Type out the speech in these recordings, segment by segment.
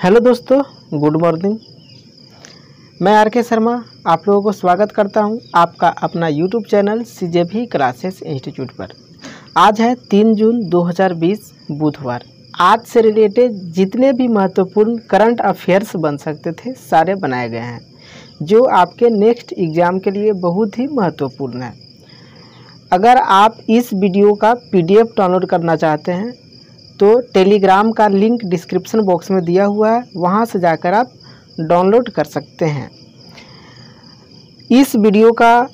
Hello दोस्तों, good morning. मैं are के शर्मा आप लोगों को स्वागत करता हूं आपका अपना YouTube channel CJV classes institute पर। आज है 3 जून 2020 बुधवार। आज से रिलेटेड जितने भी महत्वपूर्ण करंट अफेयर्स बन सकते थे सारे बनाए गए हैं, जो आपके नेक्स्ट एग्ज़ाम के लिए बहुत ही महत्वपूर्ण है। अगर आप इस वीडियो का PDF डाउनलोड करना चाहते हैं तो टेलीग्राम का लिंक डिस्क्रिप्शन बॉक्स में दिया हुआ है, वहां से जाकर आप डाउनलोड कर सकते हैं। इस वीडियो का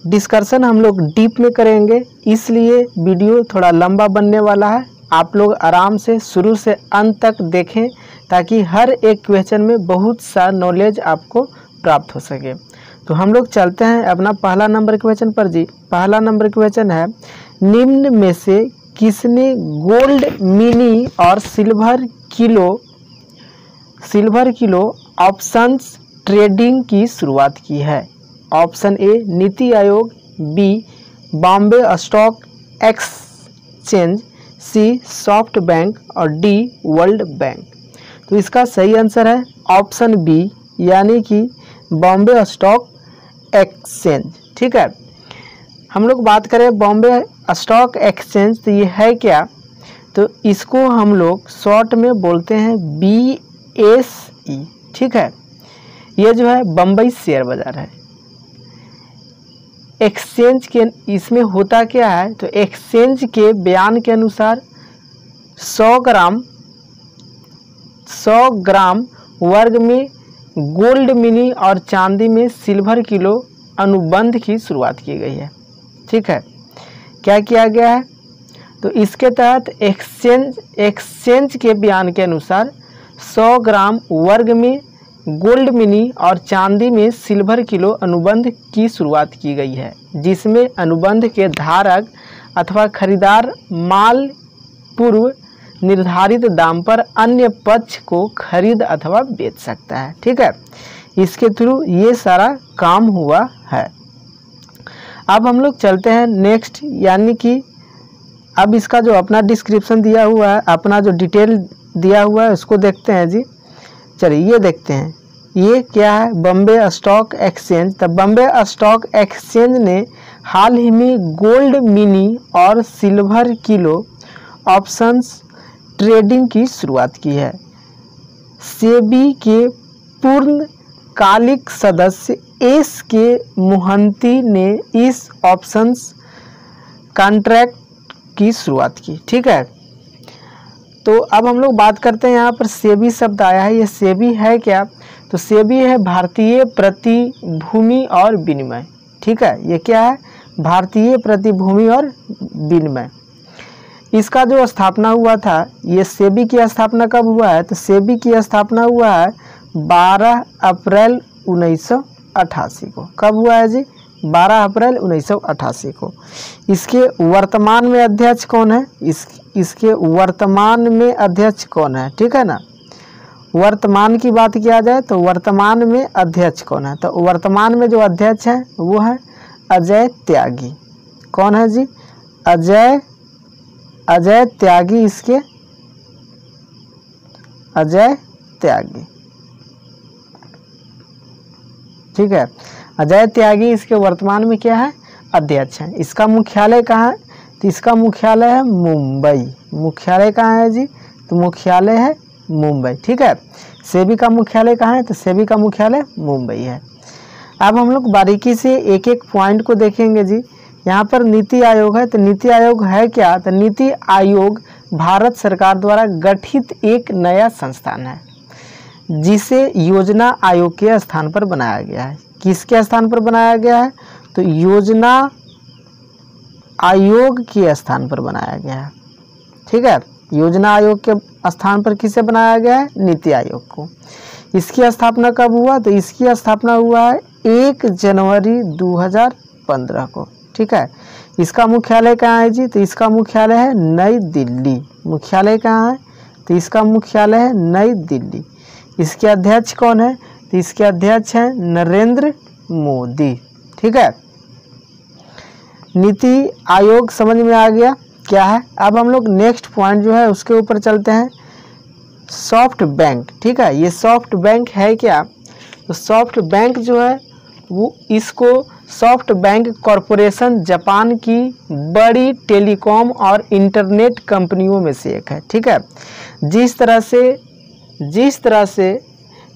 डिस्कशन हम लोग डीप में करेंगे, इसलिए वीडियो थोड़ा लंबा बनने वाला है। आप लोग आराम से शुरू से अंत तक देखें ताकि हर एक क्वेश्चन में बहुत सा नॉलेज आपको प्राप्त हो सके। तो हम लोग चलते हैं अपना पहला नंबर क्वेश्चन पर जी। पहला नंबर क्वेश्चन है, निम्न में से किसने गोल्ड मिनी और सिल्वर किलो ऑप्शंस ट्रेडिंग की शुरुआत की है? ऑप्शन ए NITI Aayog, B Bombay stock exchange, सी सॉफ्ट बैंक और डी वर्ल्ड बैंक। तो इसका सही आंसर है ऑप्शन बी, यानी कि बॉम्बे स्टॉक एक्सचेंज। ठीक है, हम लोग बात करें बॉम्बे स्टॉक एक्सचेंज, तो ये है क्या? तो इसको हम लोग शॉर्ट में बोलते हैं BSE। ठीक है, ये जो है बम्बई शेयर बाजार है। एक्सचेंज के इसमें होता क्या है? तो एक्सचेंज के बयान के अनुसार 100 ग्राम वर्ग में गोल्ड मिनी और चांदी में सिल्वर किलो अनुबंध की शुरुआत की गई है। ठीक है, क्या किया गया है? तो इसके तहत एक्सचेंज के बयान के अनुसार 100 ग्राम वर्ग में गोल्ड मिनी और चांदी में सिल्वर किलो अनुबंध की शुरुआत की गई है, जिसमें अनुबंध के धारक अथवा खरीदार माल पूर्व निर्धारित दाम पर अन्य पक्ष को खरीद अथवा बेच सकता है। ठीक है, इसके थ्रू ये सारा काम हुआ है। अब हम लोग चलते हैं नेक्स्ट, यानी कि अब इसका जो अपना डिस्क्रिप्शन दिया हुआ है, अपना जो डिटेल दिया हुआ है उसको देखते हैं जी। चलिए ये देखते हैं, ये क्या है? Bombay stock exchange. तो बॉम्बे स्टॉक एक्सचेंज ने हाल ही में गोल्ड मिनी और सिल्वर किलो ऑप्शंस ट्रेडिंग की शुरुआत की है। सेबी के पूर्णकालिक सदस्य SK मोहंती ने इस ऑप्शंस कॉन्ट्रैक्ट की शुरुआत की। ठीक है, तो अब हम लोग बात करते हैं, यहाँ पर सेबी शब्द आया है, ये सेबी है क्या? तो सेबी है भारतीय प्रतिभूति और विनिमय। ठीक है, ये क्या है? भारतीय प्रतिभूति और विनिमय। इसका जो स्थापना हुआ था, ये सेबी की स्थापना कब हुआ है? तो सेबी की स्थापना हुआ है 12 अप्रैल 1988 को। कब हुआ है जी? 12 अप्रैल 1988 को। इसके वर्तमान में अध्यक्ष कौन है? इसके वर्तमान में अध्यक्ष कौन है? ठीक है ना, वर्तमान की बात किया जाए तो वर्तमान में अध्यक्ष कौन है? तो वर्तमान में जो अध्यक्ष है वो है अजय त्यागी। कौन है जी? अजय त्यागी। इसके अजय त्यागी। ठीक है, अजय त्यागी इसके वर्तमान में क्या है? अध्यक्ष है। इसका मुख्यालय कहाँ है? तो इसका मुख्यालय है मुंबई। मुख्यालय कहाँ है जी? तो मुख्यालय है मुंबई। ठीक है, सेबी का मुख्यालय कहाँ है? तो सेबी का मुख्यालय मुंबई है। अब हम लोग बारीकी से एक एक पॉइंट को देखेंगे जी। यहाँ पर नीति आयोग है, तो नीति आयोग है क्या? तो नीति आयोग भारत सरकार द्वारा गठित एक नया संस्थान है, जिसे योजना आयोग के स्थान पर बनाया गया है। किसके स्थान पर बनाया गया है? तो योजना आयोग के स्थान पर बनाया गया है। ठीक है, योजना आयोग के स्थान पर किसे बनाया गया है? नीति आयोग को। इसकी स्थापना कब हुआ? तो इसकी स्थापना हुआ है 1 जनवरी 2015 को। ठीक है, इसका मुख्यालय कहाँ है जी? तो इसका मुख्यालय है नई दिल्ली। मुख्यालय कहाँ है? तो इसका मुख्यालय है नई दिल्ली। इसके अध्यक्ष कौन है? तो इसके अध्यक्ष हैं नरेंद्र मोदी। ठीक है, नीति आयोग समझ में आ गया क्या है। अब हम लोग नेक्स्ट पॉइंट जो है उसके ऊपर चलते हैं। सॉफ्ट बैंक, ठीक है। ये सॉफ्ट बैंक है क्या? तो सॉफ्ट बैंक जो है वो इसको सॉफ्ट बैंक कॉरपोरेशन जापान की बड़ी टेलीकॉम और इंटरनेट कंपनियों में से एक है, ठीक है। जिस तरह से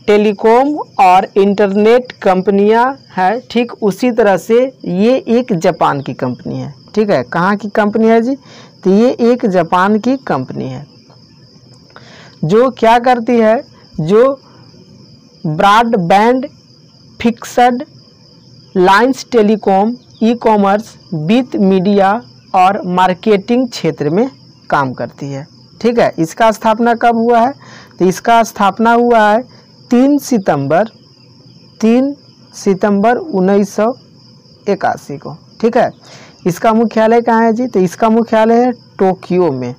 टेलीकॉम और इंटरनेट कंपनियां हैं, ठीक उसी तरह से ये एक जापान की कंपनी है, ठीक है। कहाँ की कंपनी है जी? तो ये एक जापान की कंपनी है जो क्या करती है, जो broadband, fixed lines, telecom, e commerce, वित्त, मीडिया और मार्केटिंग क्षेत्र में काम करती है, ठीक है। इसका स्थापना कब हुआ है? तो इसका स्थापना हुआ है 3 सितंबर 1981 को, ठीक है। इसका मुख्यालय कहाँ है जी? तो इसका मुख्यालय है टोक्यो में,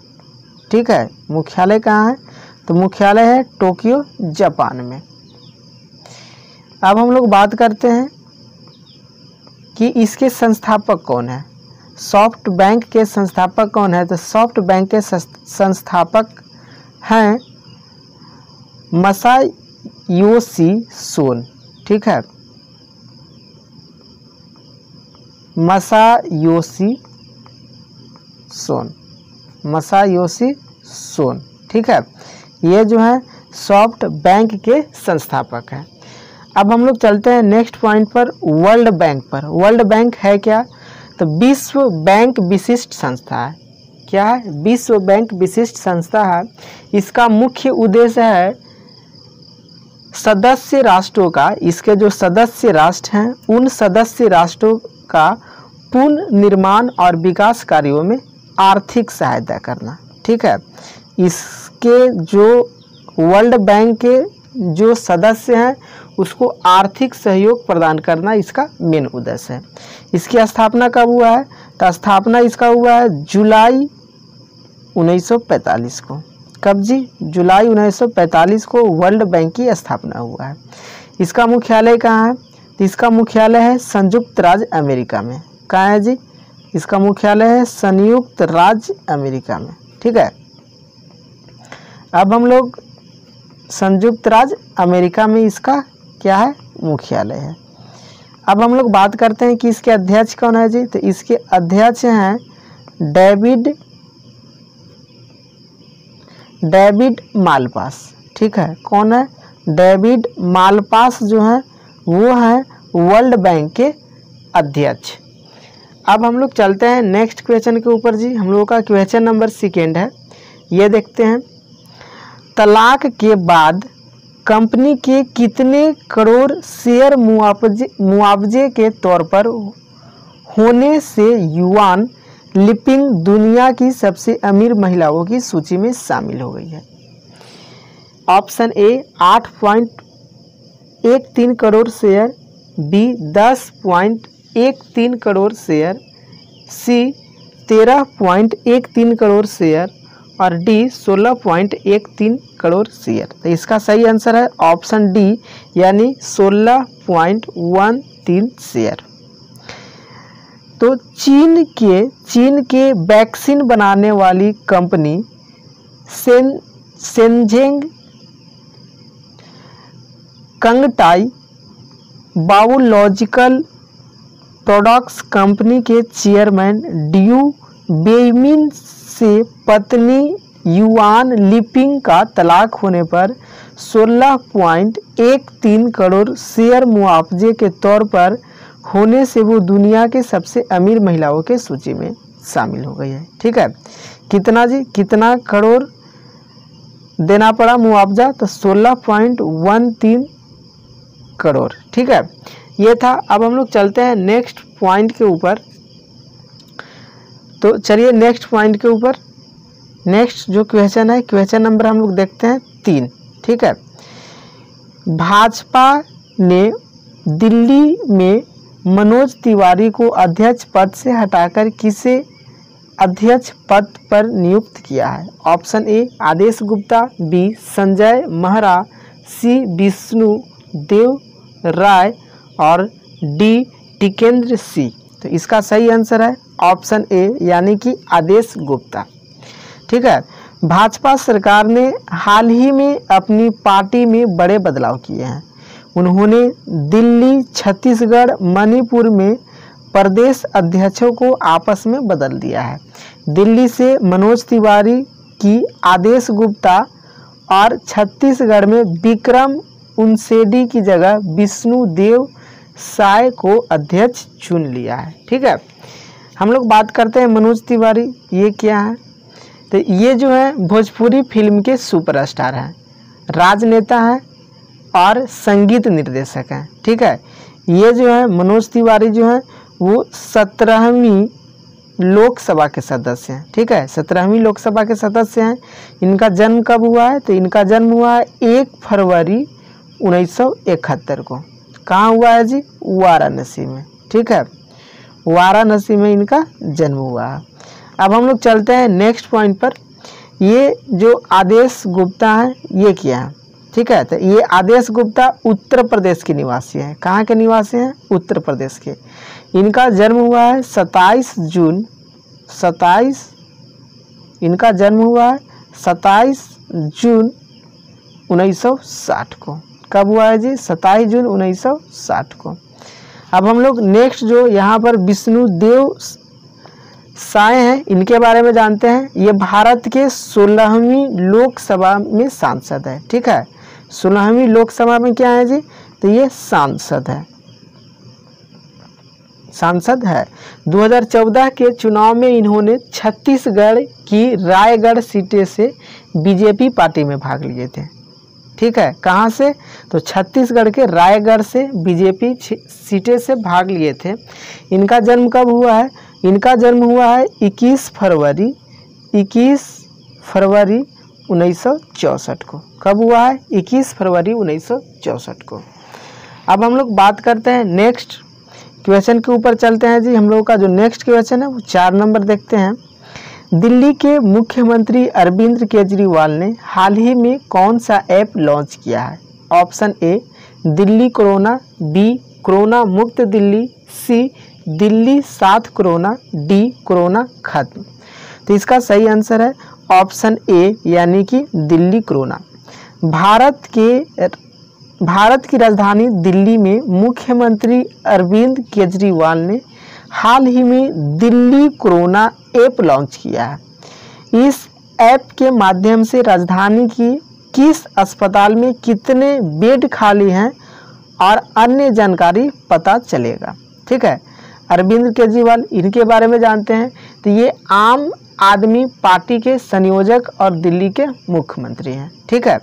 ठीक है। मुख्यालय कहाँ है? तो मुख्यालय है टोक्यो, जापान में। अब हम लोग बात करते हैं कि इसके संस्थापक कौन है। सॉफ्ट बैंक के संस्थापक कौन है? तो सॉफ्ट बैंक के संस्थापक हैं मासायोशी सोन, ठीक है। मासायोशी सोन, ठीक है। ये जो है सॉफ्ट बैंक के संस्थापक हैं। अब हम लोग चलते हैं नेक्स्ट पॉइंट पर, वर्ल्ड बैंक पर। वर्ल्ड बैंक है क्या? तो विश्व बैंक विशिष्ट संस्था है। क्या है? विश्व बैंक विशिष्ट संस्था है। इसका मुख्य उद्देश्य है सदस्य राष्ट्रों का, इसके जो सदस्य राष्ट्र हैं उन सदस्य राष्ट्रों का पुनर्निर्माण और विकास कार्यों में आर्थिक सहायता करना, ठीक है। इसके जो वर्ल्ड बैंक के जो सदस्य हैं उसको आर्थिक सहयोग प्रदान करना इसका मेन उद्देश्य है। इसकी स्थापना कब हुआ है? तो स्थापना इसका हुआ है जुलाई 1945 को। कब जी? जुलाई 1945 को वर्ल्ड बैंक की स्थापना हुआ है। इसका मुख्यालय कहाँ है? तो इसका मुख्यालय है संयुक्त राज्य अमेरिका में। कहाँ है जी? इसका मुख्यालय है संयुक्त राज्य अमेरिका में, ठीक है। अब हम लोग संयुक्त राज्य अमेरिका में इसका क्या है? मुख्यालय है। अब हम लोग बात करते हैं कि इसके अध्यक्ष कौन है जी? तो इसके अध्यक्ष हैं डेविड मालपास, ठीक है। कौन है? डेविड मालपास जो है वो है वर्ल्ड बैंक के अध्यक्ष। अब हम लोग चलते हैं नेक्स्ट क्वेश्चन के ऊपर जी। हम लोगों का क्वेश्चन नंबर 2 है, ये देखते हैं। तलाक के बाद कंपनी के कितने करोड़ शेयर मुआवजे के तौर पर होने से युआन लिपिंग दुनिया की सबसे अमीर महिलाओं की सूची में शामिल हो गई है? Option A 8.13 crore share, B 10.13 crore share, C 13.13 crore share और डी 16.13 करोड़ शेयर। तो इसका सही आंसर है ऑप्शन डी, यानी 16.13 शेयर। तो चीन के वैक्सीन बनाने वाली कंपनी शेनज़ेंग कंगटाई बायोलॉजिकल प्रोडक्ट्स कंपनी के चेयरमैन ड्यू बेइमिन से पत्नी युआन लिपिंग का तलाक होने पर 16.13 करोड़ शेयर मुआवजे के तौर पर होने से वो दुनिया के सबसे अमीर महिलाओं के सूची में शामिल हो गई है, ठीक है। कितना जी? कितना करोड़ देना पड़ा मुआवजा? तो 16.13 करोड़, ठीक है। ये था। अब हम लोग चलते हैं नेक्स्ट पॉइंट के ऊपर। तो चलिए नेक्स्ट पॉइंट के ऊपर, नेक्स्ट जो क्वेश्चन है, क्वेश्चन नंबर हम लोग देखते हैं 3, ठीक है। भाजपा ने दिल्ली में मनोज तिवारी को अध्यक्ष पद से हटाकर किसे अध्यक्ष पद पर नियुक्त किया है? Option A Adesh Gupta, B Sanjay Mahra, C Vishnu Dev Rai और डी टिकेंद्र सिंह। तो इसका सही आंसर है ऑप्शन ए, यानी कि आदेश गुप्ता, ठीक है। भाजपा सरकार ने हाल ही में अपनी पार्टी में बड़े बदलाव किए हैं। उन्होंने दिल्ली, छत्तीसगढ़, मणिपुर में प्रदेश अध्यक्षों को आपस में बदल दिया है। दिल्ली से मनोज तिवारी की आदेश गुप्ता और छत्तीसगढ़ में विक्रम उनसेडी की जगह विष्णु देव साय को अध्यक्ष चुन लिया है। ठीक है, हम लोग बात करते हैं मनोज तिवारी, ये क्या है? तो ये जो है भोजपुरी फिल्म के सुपरस्टार हैं, राजनेता हैं और संगीत निर्देशक हैं। ठीक है, ये जो है मनोज तिवारी जो है वो 17वीं लोकसभा के सदस्य हैं। ठीक है, 17वीं लोकसभा के सदस्य हैं। इनका जन्म कब हुआ है? तो इनका जन्म हुआ है 1 फरवरी 1971 को। कहाँ हुआ है जी? वाराणसी में। ठीक है, वाराणसी में इनका जन्म हुआ है। अब हम लोग चलते हैं नेक्स्ट पॉइंट पर। ये जो आदेश गुप्ता है ये क्या है? ठीक है, तो ये आदेश गुप्ता उत्तर प्रदेश के निवासी हैं। कहाँ के निवासी हैं? उत्तर प्रदेश के। इनका जन्म हुआ है 27 जून 1960 को। कब हुआ है जी? 27 जून 1960 को। अब हम लोग नेक्स्ट जो यहाँ पर विष्णु देव साय हैं, इनके बारे में जानते हैं। ये भारत के 16वीं लोकसभा में सांसद है। ठीक है, 16वीं लोकसभा में क्या है जी? तो ये सांसद है। 2014 के चुनाव में इन्होंने छत्तीसगढ़ की रायगढ़ सीटें से बीजेपी पार्टी में भाग लिए थे। ठीक है, कहाँ से? तो छत्तीसगढ़ के रायगढ़ से बीजेपी सीटें से भाग लिए थे। इनका जन्म कब हुआ है? इनका जन्म हुआ है 21 फरवरी 1964 को। कब हुआ है? 21 फरवरी 1964 को। अब हम लोग बात करते हैं नेक्स्ट क्वेश्चन के ऊपर चलते हैं जी। हम लोगों का जो नेक्स्ट क्वेश्चन है वो 4 नंबर देखते हैं। दिल्ली के मुख्यमंत्री अरविंद केजरीवाल ने हाल ही में कौन सा ऐप लॉन्च किया है? Option A Delhi corona, B corona मुक्त दिल्ली, सी दिल्ली साथ कोरोना, डी कोरोना खत्म। तो इसका सही आंसर है ऑप्शन ए यानी कि दिल्ली कोरोना। भारत की राजधानी दिल्ली में मुख्यमंत्री अरविंद केजरीवाल ने हाल ही में दिल्ली कोरोना ऐप लॉन्च किया है। इस ऐप के माध्यम से राजधानी की किस अस्पताल में कितने बेड खाली हैं और अन्य जानकारी पता चलेगा। ठीक है, अरविंद केजरीवाल, इनके बारे में जानते हैं। तो ये आम आदमी पार्टी के संयोजक और दिल्ली के मुख्यमंत्री हैं। ठीक है,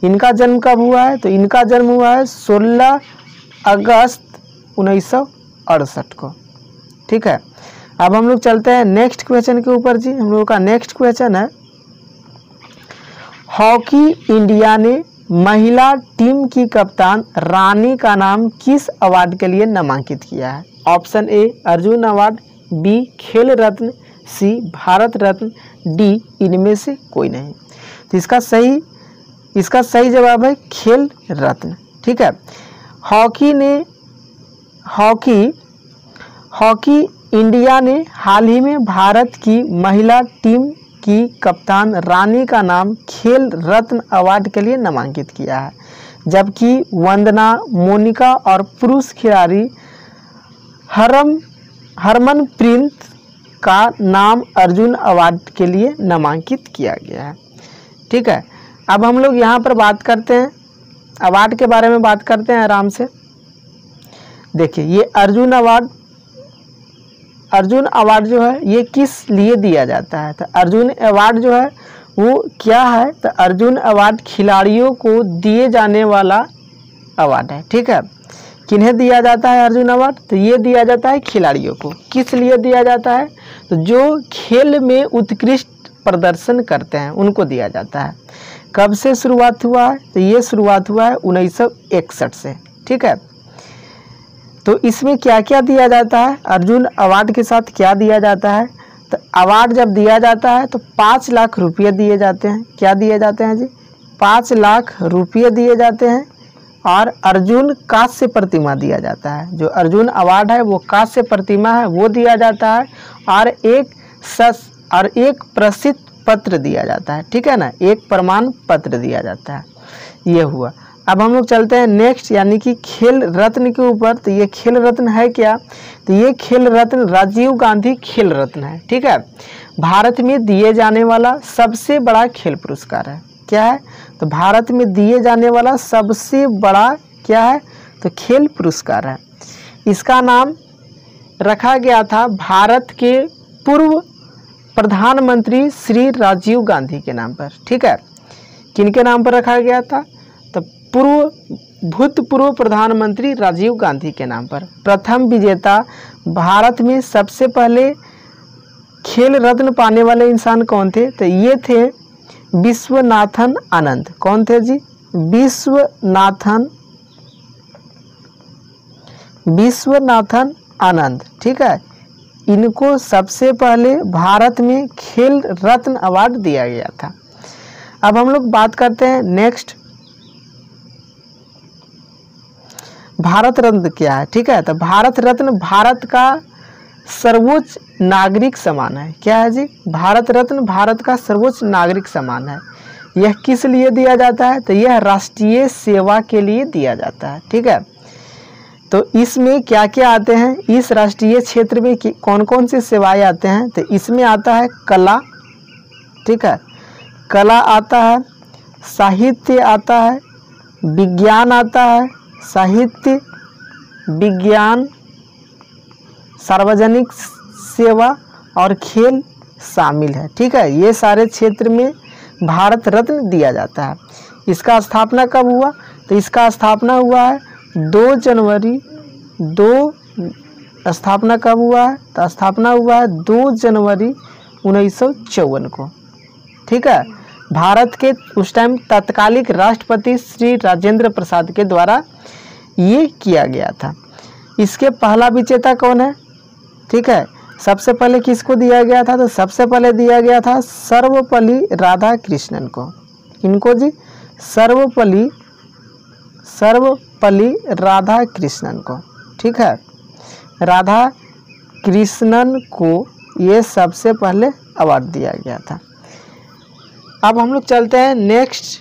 इनका जन्म कब हुआ है? तो इनका जन्म हुआ है 16 अगस्त 1968 को। ठीक है, अब हम लोग चलते हैं नेक्स्ट क्वेश्चन के ऊपर जी। हम लोगों का नेक्स्ट क्वेश्चन है, हॉकी इंडिया ने महिला टीम की कप्तान रानी का नाम किस अवार्ड के लिए नामांकित किया है? Option A Arjun award, B Khel Ratna, C Bharat Ratna, D इनमें से कोई नहीं। तो इसका सही जवाब है खेल रत्न। ठीक है, हॉकी इंडिया ने हाल ही में भारत की महिला टीम की कप्तान रानी का नाम खेल रत्न अवार्ड के लिए नामांकित किया है, जबकि वंदना, मोनिका और पुरुष खिलाड़ी हरमनप्रीत का नाम अर्जुन अवार्ड के लिए नामांकित किया गया है। ठीक है, अब हम लोग यहाँ पर बात करते हैं अवार्ड के बारे में बात करते हैं आराम से। देखिए, ये अर्जुन अवार्ड जो है ये किस लिए दिया जाता है? तो अर्जुन अवार्ड जो है वो क्या है? तो अर्जुन अवार्ड खिलाड़ियों को दिए जाने वाला अवार्ड है। ठीक है, किन्हें दिया जाता है अर्जुन अवार्ड? तो ये दिया जाता है खिलाड़ियों को। किस लिए दिया जाता है? तो जो खेल में उत्कृष्ट प्रदर्शन करते हैं उनको दिया जाता है। कब से शुरुआत हुआ है? तो ये शुरुआत हुआ है 1961 से। ठीक है, तो इसमें क्या क्या दिया जाता है? अर्जुन अवार्ड के साथ क्या दिया जाता है? तो अवार्ड जब दिया जाता है तो 5 लाख रुपये दिए जाते हैं। क्या दिए जाते हैं जी? 5 लाख रुपये दिए जाते हैं। और अर्जुन कांस्य प्रतिमा दिया जाता है। जो अर्जुन अवार्ड है वो कांस्य प्रतिमा है, वो दिया जाता है। और एक प्रसिद्ध पत्र दिया जाता है, ठीक है ना, एक प्रमाण पत्र दिया जाता है। ये हुआ। अब हम लोग चलते हैं नेक्स्ट, यानी कि खेल रत्न के ऊपर। तो ये खेल रत्न है क्या? तो ये खेल रत्न राजीव गांधी खेल रत्न है, ठीक है। भारत में दिए जाने वाला सबसे बड़ा खेल पुरस्कार है। क्या है? तो भारत में दिए जाने वाला सबसे बड़ा क्या है? तो खेल पुरस्कार है। इसका नाम रखा गया था भारत के पूर्व प्रधानमंत्री श्री राजीव गांधी के नाम पर, ठीक है। किनके नाम पर रखा गया था? तो भूतपूर्व प्रधानमंत्री राजीव गांधी के नाम पर। प्रथम विजेता भारत में सबसे पहले खेल रत्न पाने वाले इंसान कौन थे? तो ये थे विश्वनाथन आनंद। कौन थे जी? विश्वनाथन आनंद, ठीक है। इनको सबसे पहले भारत में खेल रत्न अवार्ड दिया गया था। अब हम लोग बात करते हैं नेक्स्ट, भारत रत्न क्या है, ठीक है। तो भारत रत्न भारत का सर्वोच्च नागरिक सम्मान है। क्या है जी? भारत रत्न भारत का सर्वोच्च नागरिक सम्मान है। यह किस लिए दिया जाता है? तो यह राष्ट्रीय सेवा के लिए दिया जाता है, ठीक है। तो इसमें क्या क्या आते हैं? इस राष्ट्रीय क्षेत्र में कौन कौन सी सेवाएं आते हैं? तो इसमें आता है कला, ठीक है, कला आता है, साहित्य आता है, विज्ञान आता है, साहित्य, विज्ञान, सार्वजनिक सेवा और खेल शामिल है, ठीक है। ये सारे क्षेत्र में भारत रत्न दिया जाता है। इसका स्थापना कब हुआ? तो इसका स्थापना हुआ है 2 जनवरी स्थापना कब हुआ है? तो स्थापना हुआ है 2 जनवरी 1954 को, ठीक है। भारत के उस टाइम तत्कालिक राष्ट्रपति श्री राजेंद्र प्रसाद के द्वारा ये किया गया था। इसके पहला विजेता कौन है? ठीक है, सबसे पहले किसको दिया गया था? तो सबसे पहले दिया गया था सर्वपल्ली राधाकृष्णन को। इनको जी? सर्वपल्ली राधाकृष्णन को, ठीक है। राधा कृष्णन को ये सबसे पहले अवार्ड दिया गया था। अब हम लोग चलते हैं नेक्स्ट,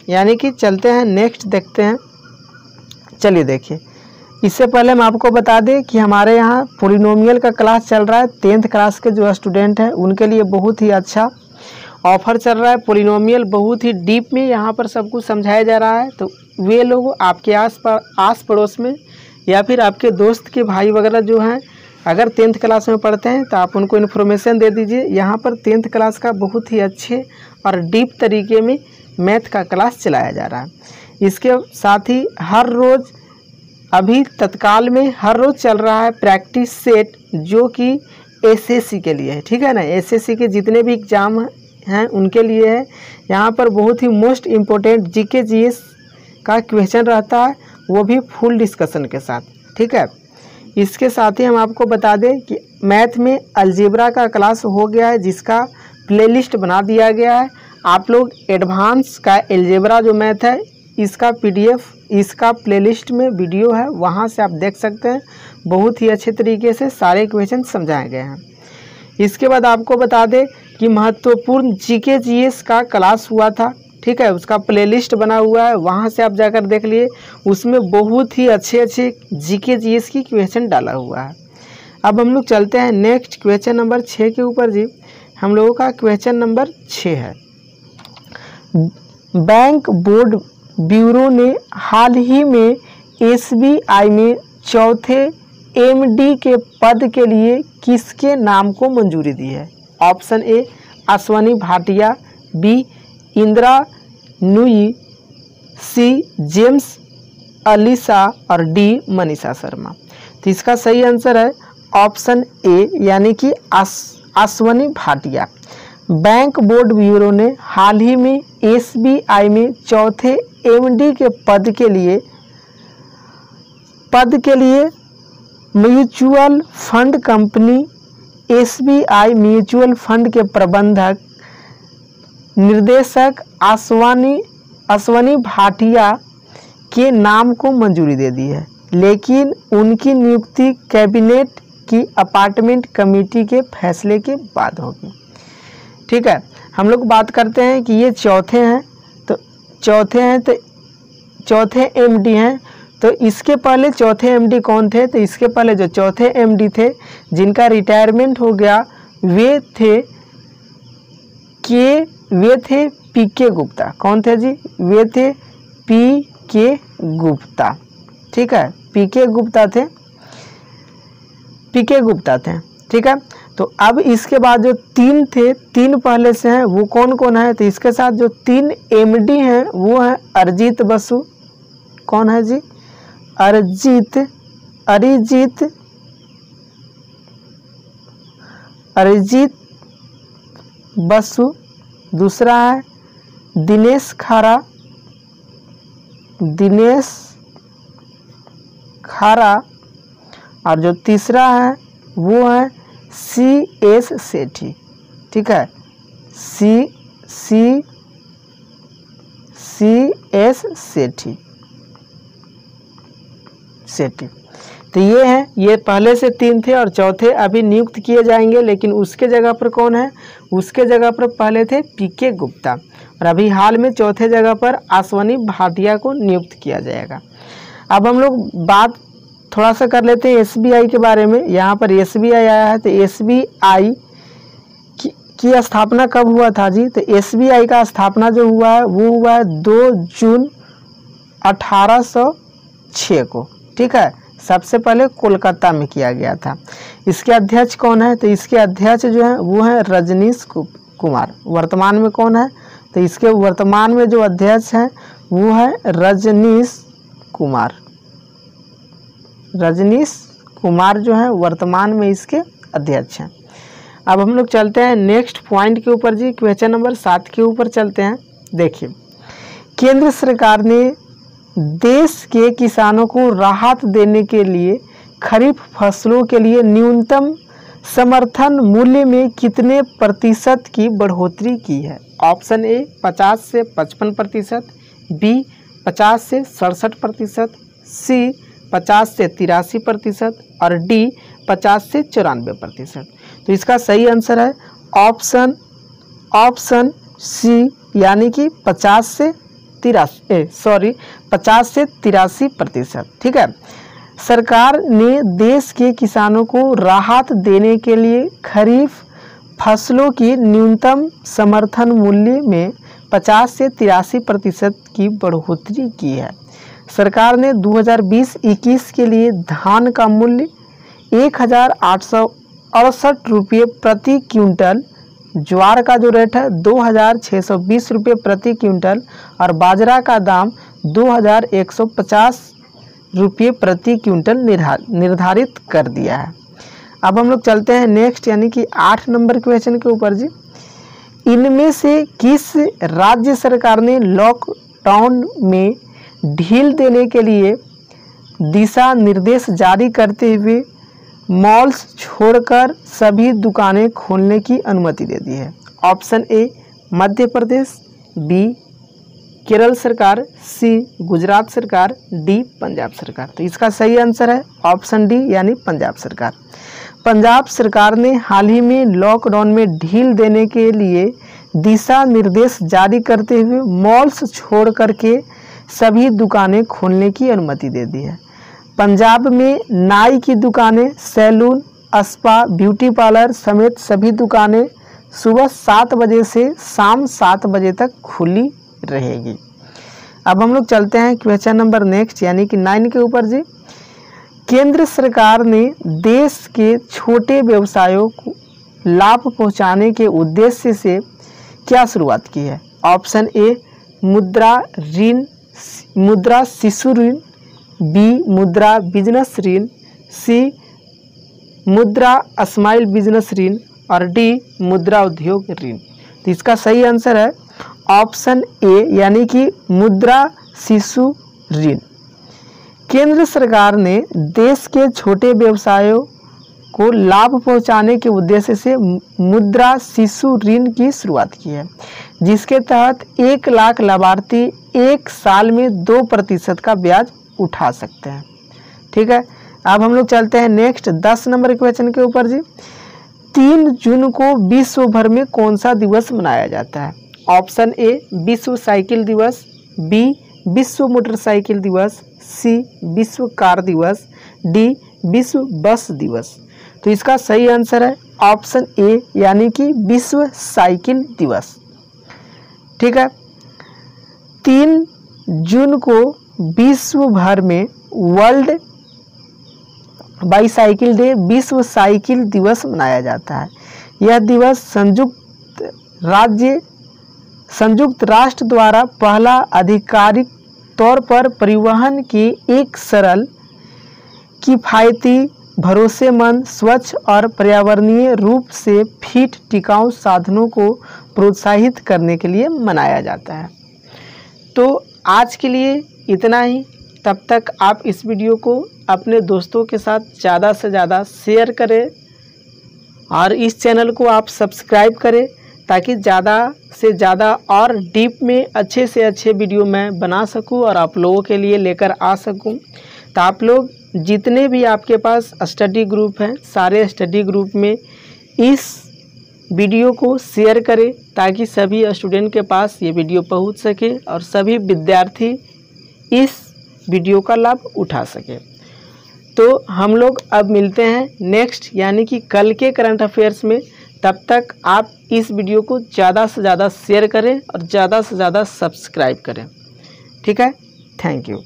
यानी कि चलते हैं नेक्स्ट, देखते हैं। चलिए देखिए, इससे पहले हम आपको बता दें कि हमारे यहाँ पॉलिनोमियल का क्लास चल रहा है। 10th क्लास के जो स्टूडेंट हैं उनके लिए बहुत ही अच्छा ऑफर चल रहा है। पॉलिनोमियल बहुत ही डीप में यहाँ पर सब कुछ समझाया जा रहा है। तो वे लोग आपके आस पड़ोस में या फिर आपके दोस्त के भाई वगैरह जो हैं, अगर 10th क्लास में पढ़ते हैं तो आप उनको इन्फॉर्मेशन दे दीजिए। यहाँ पर 10th क्लास का बहुत ही अच्छे और डीप तरीके में मैथ का क्लास चलाया जा रहा है। इसके साथ ही हर रोज़, अभी तत्काल में हर रोज़ चल रहा है प्रैक्टिस सेट, जो कि एसएससी के लिए है, ठीक है ना। एसएससी के जितने भी एग्ज़ाम हैं उनके लिए है। यहाँ पर बहुत ही मोस्ट इम्पोर्टेंट जीके जीएस का क्वेश्चन रहता है, वो भी फुल डिस्कशन के साथ, ठीक है। इसके साथ ही हम आपको बता दें कि मैथ में अलजेब्रा का क्लास हो गया है, जिसका प्लेलिस्ट बना दिया गया है। आप लोग एडवांस का अलजेब्रा जो मैथ है, इसका पीडीएफ, इसका प्लेलिस्ट में वीडियो है, वहाँ से आप देख सकते हैं। बहुत ही अच्छे तरीके से सारे क्वेश्चन समझाए गए हैं। इसके बाद आपको बता दें कि महत्वपूर्ण जीके जीएस का क्लास हुआ था, ठीक है, उसका प्लेलिस्ट बना हुआ है, वहाँ से आप जाकर देख लिए। उसमें बहुत ही अच्छे अच्छे जीके जीएस की क्वेश्चन डाला हुआ है। अब हम लोग चलते हैं नेक्स्ट क्वेश्चन नंबर 6 के ऊपर जी। हम लोगों का क्वेश्चन नंबर 6 है, बैंक बोर्ड ब्यूरो ने हाल ही में एसबीआई में चौथे एमडी के पद के लिए किसके नाम को मंजूरी दी है? Option A Ashwani Bhatia, B Indra Nooyi, C James Alisa और डी मनीषा शर्मा। तो इसका सही आंसर है ऑप्शन ए, यानी कि Ashwani Bhatia. Bank board bureau ने हाल ही में एसबीआई में चौथे एमडी के पद के लिए mutual fund company SBI mutual fund के प्रबंधक निर्देशक अश्वनी भाटिया के नाम को मंजूरी दे दी है, लेकिन उनकी नियुक्ति कैबिनेट की अपार्टमेंट कमेटी के फैसले के बाद होगी। ठीक है, हम लोग बात करते हैं कि ये चौथे हैं, तो चौथे एमडी हैं। तो इसके पहले चौथे एमडी कौन थे? तो इसके पहले जो चौथे एमडी थे जिनका रिटायरमेंट हो गया वे थे पीके गुप्ता। कौन थे जी? वे थे पीके गुप्ता। ठीक है, पीके गुप्ता थे। ठीक है, तो अब इसके बाद जो 3 थे, 3 पहले से हैं, वो कौन कौन है? तो इसके साथ जो 3 एमडी हैं वो है अरिजीत बसु। कौन है जी? अरिजीत बसु। दूसरा है दिनेश खारा और जो तीसरा है वो है CS सेठी। ठीक है, CS सेठी। तो ये हैं, ये पहले से 3 थे और चौथे अभी नियुक्त किए जाएंगे, लेकिन उसके जगह पर कौन है? उसके जगह पर पहले थे पीके गुप्ता और अभी हाल में चौथे जगह पर अश्वनी भाटिया को नियुक्त किया जाएगा। अब हम लोग बात थोड़ा सा कर लेते हैं SBI के बारे में। यहाँ पर SBI आया है, तो SBI की स्थापना कब हुआ था जी? तो SBI का स्थापना जो हुआ है वो हुआ है 2 जून 1806 को। ठीक है, सबसे पहले कोलकाता में किया गया था। इसके अध्यक्ष कौन है? तो इसके अध्यक्ष जो है वो है रजनीश कुमार। वर्तमान में कौन है? तो इसके वर्तमान में जो अध्यक्ष हैं वो है रजनीश कुमार जो है वर्तमान में इसके अध्यक्ष हैं। अब हम लोग चलते हैं नेक्स्ट पॉइंट के ऊपर जी, क्वेश्चन नंबर 7 के ऊपर चलते हैं। देखिए, केंद्र सरकार ने देश के किसानों को राहत देने के लिए खरीफ फसलों के लिए न्यूनतम समर्थन मूल्य में कितने प्रतिशत की बढ़ोतरी की है? ऑप्शन ए 50 से 55%, बी 50 से 67%, सी 50 से 83% और डी 50 से 94%। तो इसका सही आंसर है ऑप्शन सी, यानी कि 50 से 83%। ठीक है, सरकार ने देश के किसानों को राहत देने के लिए खरीफ फसलों की न्यूनतम समर्थन मूल्य में 50 से 83% की बढ़ोतरी की है। सरकार ने 2020-21 के लिए धान का मूल्य 1868 रुपये प्रति क्विंटल, ज्वार का जो रेट है 2620 रुपये प्रति क्विंटल और बाजरा का दाम 2150 रुपये प्रति क्विंटल निर्धारित कर दिया है। अब हम लोग चलते हैं नेक्स्ट, यानी कि 8 नंबर क्वेश्चन के ऊपर जी। इनमें से किस राज्य सरकार ने लॉकडाउन में ढील देने के लिए दिशा निर्देश जारी करते हुए मॉल्स छोड़कर सभी दुकानें खोलने की अनुमति दे दी है? Option A Madhya Pradesh, B Kerala सरकार, सी गुजरात सरकार, डी पंजाब सरकार। तो इसका सही आंसर है ऑप्शन डी, यानी पंजाब सरकार। पंजाब सरकार ने हाल ही में लॉकडाउन में ढील देने के लिए दिशा निर्देश जारी करते हुए मॉल्स छोड़ करके सभी दुकानें खोलने की अनुमति दे दी है। पंजाब में नाई की दुकानें, सैलून, स्पा, ब्यूटी पार्लर समेत सभी दुकानें सुबह 7 बजे से शाम 7 बजे तक खुली रहेगी। अब हम लोग चलते हैं क्वेश्चन नंबर नेक्स्ट, यानी कि 9 के ऊपर जी। केंद्र सरकार ने देश के छोटे व्यवसायों को लाभ पहुंचाने के उद्देश्य से क्या शुरुआत की है? ऑप्शन ए मुद्रा शिशु ऋण, बी मुद्रा बिजनेस ऋण, सी मुद्रा स्माइल बिजनेस ऋण और डी मुद्रा उद्योग ऋण। तो इसका सही आंसर है ऑप्शन ए, यानी कि मुद्रा शिशु ऋण। केंद्र सरकार ने देश के छोटे व्यवसायों को लाभ पहुंचाने के उद्देश्य से मुद्रा शिशु ऋण की शुरुआत की है, जिसके तहत 1 लाख लाभार्थी 1 साल में 2% का ब्याज उठा सकते हैं। ठीक है, अब हम लोग चलते हैं नेक्स्ट 10 नंबर क्वेश्चन के ऊपर जी। 3 जून को विश्व भर में कौन सा दिवस मनाया जाता है? ऑप्शन ए विश्व साइकिल दिवस, बी विश्व मोटरसाइकिल दिवस, सी विश्व कार दिवस, डी विश्व बस दिवस। तो इसका सही आंसर है ऑप्शन ए यानी कि विश्व साइकिल दिवस। ठीक है, 3 जून को विश्व भर में वर्ल्ड बाईसाइकिल डे, विश्व साइकिल दिवस मनाया जाता है। यह दिवस संयुक्त राष्ट्र द्वारा पहला आधिकारिक तौर पर परिवहन के एक सरल, किफ़ायती, भरोसेमंद, स्वच्छ और पर्यावरणीय रूप से फिट टिकाऊ साधनों को प्रोत्साहित करने के लिए मनाया जाता है। तो आज के लिए इतना ही। तब तक आप इस वीडियो को अपने दोस्तों के साथ ज़्यादा से ज़्यादा शेयर करें और इस चैनल को आप सब्सक्राइब करें ताकि ज़्यादा से ज़्यादा और डीप में अच्छे से अच्छे वीडियो मैं बना सकूं और आप लोगों के लिए लेकर आ सकूं। तो आप लोग जितने भी आपके पास स्टडी ग्रुप हैं, सारे स्टडी ग्रुप में इस वीडियो को शेयर करें ताकि सभी स्टूडेंट के पास ये वीडियो पहुंच सके और सभी विद्यार्थी इस वीडियो का लाभ उठा सके। तो हम लोग अब मिलते हैं नेक्स्ट यानी कि कल के करंट अफेयर्स में। तब तक आप इस वीडियो को ज़्यादा से ज़्यादा शेयर करें और ज़्यादा से ज़्यादा सब्सक्राइब करें। ठीक है, थैंक यू।